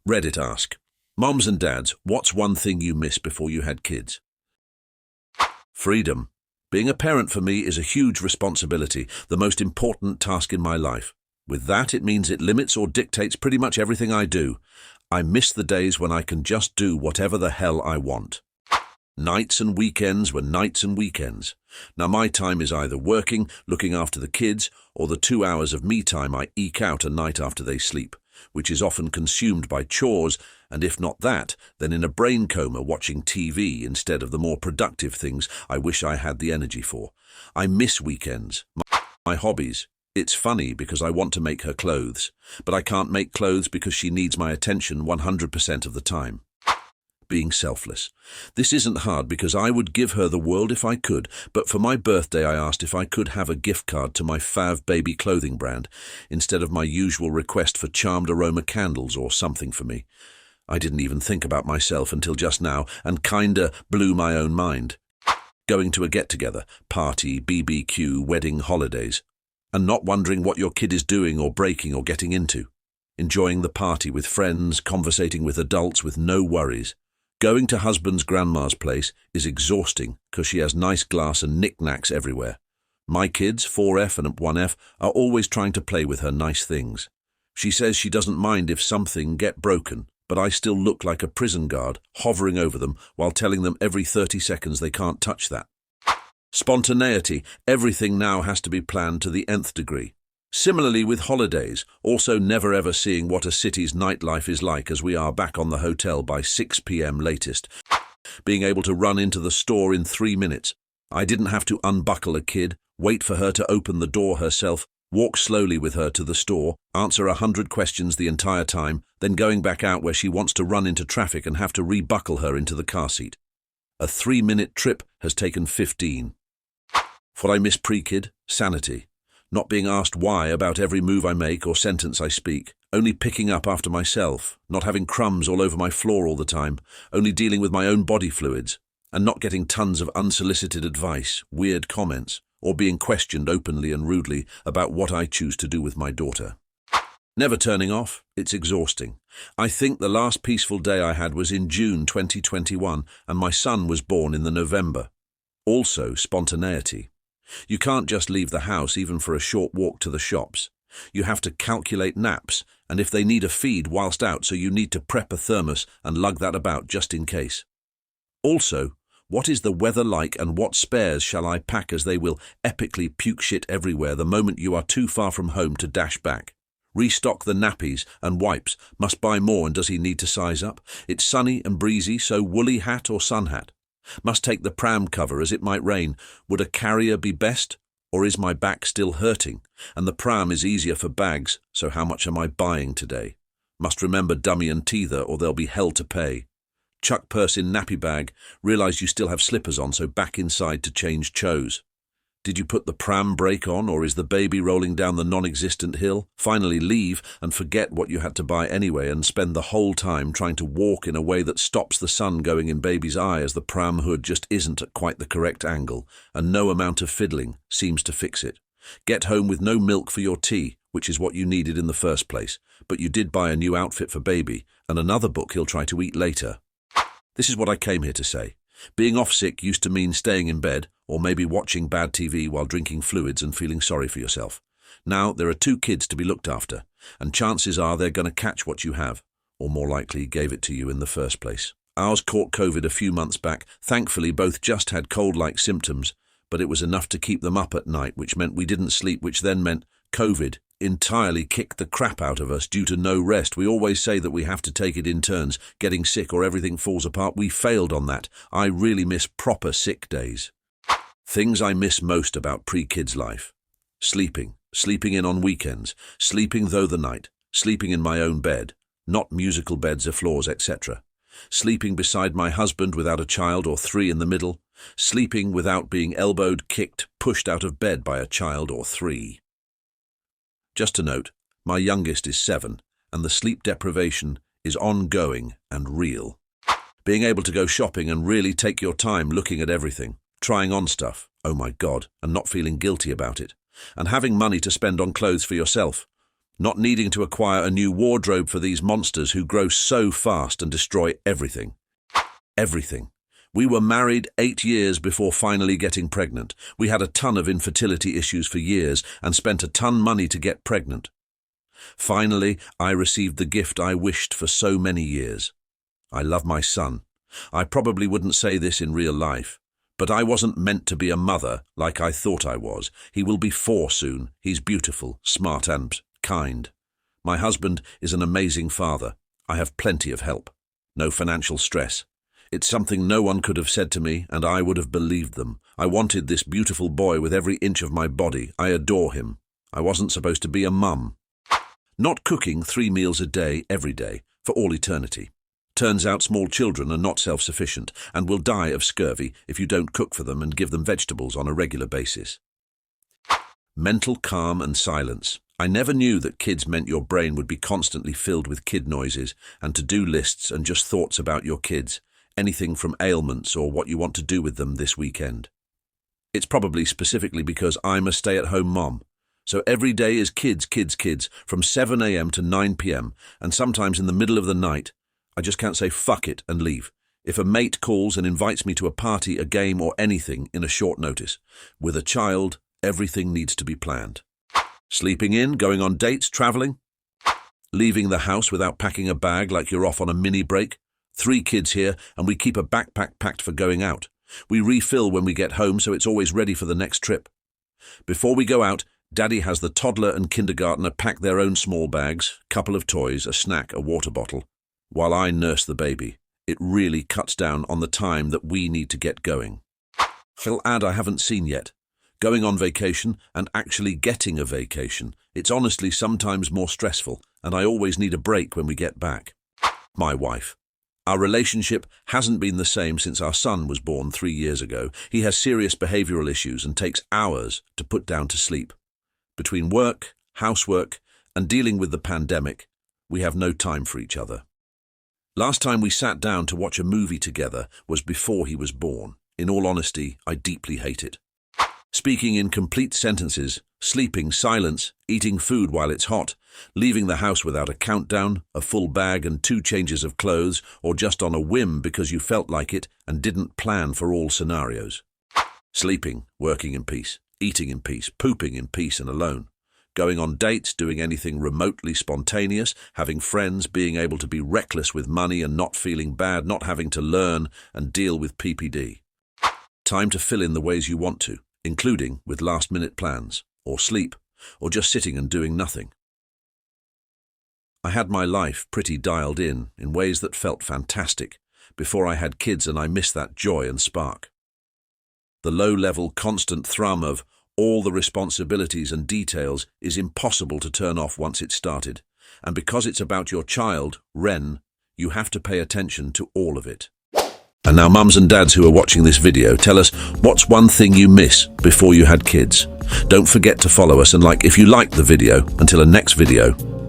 Reddit ask, Moms and dads, what's one thing you missed before you had kids? Freedom. Being a parent for me is a huge responsibility, the most important task in my life. With that, it means it limits or dictates pretty much everything I do. I miss the days when I can just do whatever the hell I want. Nights and weekends were nights and weekends. Now my time is either working, looking after the kids, or the 2 hours of me time I eke out a night after they sleep, which is often consumed by chores, and if not that, then in a brain coma watching TV instead of the more productive things I wish I had the energy for. I miss weekends, my hobbies. It's funny because I want to make her clothes, but I can't make clothes because she needs my attention 100% of the time. Being selfless. This isn't hard because I would give her the world if I could, but for my birthday I asked if I could have a gift card to my fav baby clothing brand instead of my usual request for charmed aroma candles or something for me. I didn't even think about myself until just now and kinda blew my own mind. Going to a get-together, party, BBQ, wedding, holidays, and not wondering what your kid is doing or breaking or getting into. Enjoying the party with friends, conversating with adults with no worries. Going to husband's grandma's place is exhausting because she has nice glass and knickknacks everywhere. My kids, 4F and 1F, are always trying to play with her nice things. She says she doesn't mind if something get broken, but I still look like a prison guard hovering over them while telling them every 30 seconds they can't touch that. Spontaneity. Everything now has to be planned to the nth degree. Similarly with holidays, also never ever seeing what a city's nightlife is like as we are back on the hotel by 6 p.m. latest. Being able to run into the store in 3 minutes. I didn't have to unbuckle a kid, wait for her to open the door herself, walk slowly with her to the store, answer 100 questions the entire time, then going back out where she wants to run into traffic and have to rebuckle her into the car seat. A 3-minute trip has taken 15. What I miss pre-kid? Sanity. Not being asked why about every move I make or sentence I speak, only picking up after myself, not having crumbs all over my floor all the time, only dealing with my own body fluids, and not getting tons of unsolicited advice, weird comments, or being questioned openly and rudely about what I choose to do with my daughter. Never turning off, it's exhausting. I think the last peaceful day I had was in June 2021, and my son was born in the November. Also, spontaneity. You can't just leave the house even for a short walk to the shops. You have to calculate naps, and if they need a feed whilst out, so you need to prep a thermos and lug that about just in case. Also, what is the weather like and what spares shall I pack as they will epically puke shit everywhere the moment you are too far from home to dash back? Restock the nappies and wipes, must buy more and does he need to size up? It's sunny and breezy, so woolly hat or sun hat? Must take the pram cover as it might rain. Would a carrier be best? Or is my back still hurting? And the pram is easier for bags, so how much am I buying today? Must remember dummy and teether or there'll be hell to pay. Chuck purse in nappy bag, realise you still have slippers on, so back inside to change chose. Did you put the pram brake on or is the baby rolling down the non-existent hill? Finally leave and forget what you had to buy anyway and spend the whole time trying to walk in a way that stops the sun going in baby's eye as the pram hood just isn't at quite the correct angle and no amount of fiddling seems to fix it. Get home with no milk for your tea, which is what you needed in the first place, but you did buy a new outfit for baby and another book he'll try to eat later. This is what I came here to say. Being off sick used to mean staying in bed or maybe watching bad TV while drinking fluids and feeling sorry for yourself. Now there are 2 kids to be looked after, and chances are they're going to catch what you have, or more likely gave it to you in the first place. Ours caught COVID a few months back. Thankfully both just had cold-like symptoms, but it was enough to keep them up at night, which meant we didn't sleep, which then meant COVID entirely kicked the crap out of us due to no rest. We always say that we have to take it in turns, getting sick or everything falls apart. We failed on that. I really miss proper sick days. Things I miss most about pre-kids life. Sleeping in on weekends, sleeping though the night, sleeping in my own bed, not musical beds or floors, etc. Sleeping beside my husband without a child or 3 in the middle, sleeping without being elbowed, kicked, pushed out of bed by a child or 3. Just to note, my youngest is 7, and the sleep deprivation is ongoing and real. Being able to go shopping and really take your time looking at everything, trying on stuff, oh my God, and not feeling guilty about it, and having money to spend on clothes for yourself. Not needing to acquire a new wardrobe for these monsters who grow so fast and destroy everything. Everything. We were married 8 years before finally getting pregnant. We had a ton of infertility issues for years and spent a ton money to get pregnant. Finally, I received the gift I wished for so many years. I love my son. I probably wouldn't say this in real life, but I wasn't meant to be a mother like I thought I was. He will be 4 soon. He's beautiful, smart and kind. My husband is an amazing father. I have plenty of help. No financial stress. It's something no one could have said to me, and I would have believed them. I wanted this beautiful boy with every inch of my body. I adore him. I wasn't supposed to be a mum. Not cooking 3 meals a day, every day, for all eternity. Turns out small children are not self-sufficient and will die of scurvy if you don't cook for them and give them vegetables on a regular basis. Mental calm and silence. I never knew that kids meant your brain would be constantly filled with kid noises and to-do lists and just thoughts about your kids. Anything from ailments or what you want to do with them this weekend. It's probably specifically because I'm a stay-at-home mom. So every day is kids, from 7 a.m. to 9 p.m. and sometimes in the middle of the night. I just can't say fuck it and leave. If a mate calls and invites me to a party, a game or anything in a short notice. With a child, everything needs to be planned. Sleeping in, going on dates, traveling. Leaving the house without packing a bag like you're off on a mini break. 3 kids here, and we keep a backpack packed for going out. We refill when we get home, so it's always ready for the next trip. Before we go out, Daddy has the toddler and kindergartner pack their own small bags, couple of toys, a snack, a water bottle, while I nurse the baby. It really cuts down on the time that we need to get going. He'll add I haven't seen yet. Going on vacation and actually getting a vacation. It's honestly sometimes more stressful, and I always need a break when we get back. My wife. Our relationship hasn't been the same since our son was born 3 years ago. He has serious behavioral issues and takes hours to put down to sleep. Between work, housework, and dealing with the pandemic, we have no time for each other. Last time we sat down to watch a movie together was before he was born. In all honesty, I deeply hate it. Speaking in complete sentences, sleeping, silence, eating food while it's hot, leaving the house without a countdown, a full bag and 2 changes of clothes, or just on a whim because you felt like it and didn't plan for all scenarios. Sleeping, working in peace, eating in peace, pooping in peace and alone. Going on dates, doing anything remotely spontaneous, having friends, being able to be reckless with money and not feeling bad, not having to learn and deal with PPD. Time to fill in the ways you want to, including with last-minute plans, or sleep, or just sitting and doing nothing. I had my life pretty dialed in ways that felt fantastic before I had kids, and I missed that joy and spark. The low-level, constant thrum of all the responsibilities and details is impossible to turn off once it's started, and because it's about your child, Ren, you have to pay attention to all of it. And now mums and dads who are watching this video, tell us what's one thing you miss before you had kids. Don't forget to follow us and like if you liked the video. Until the next video.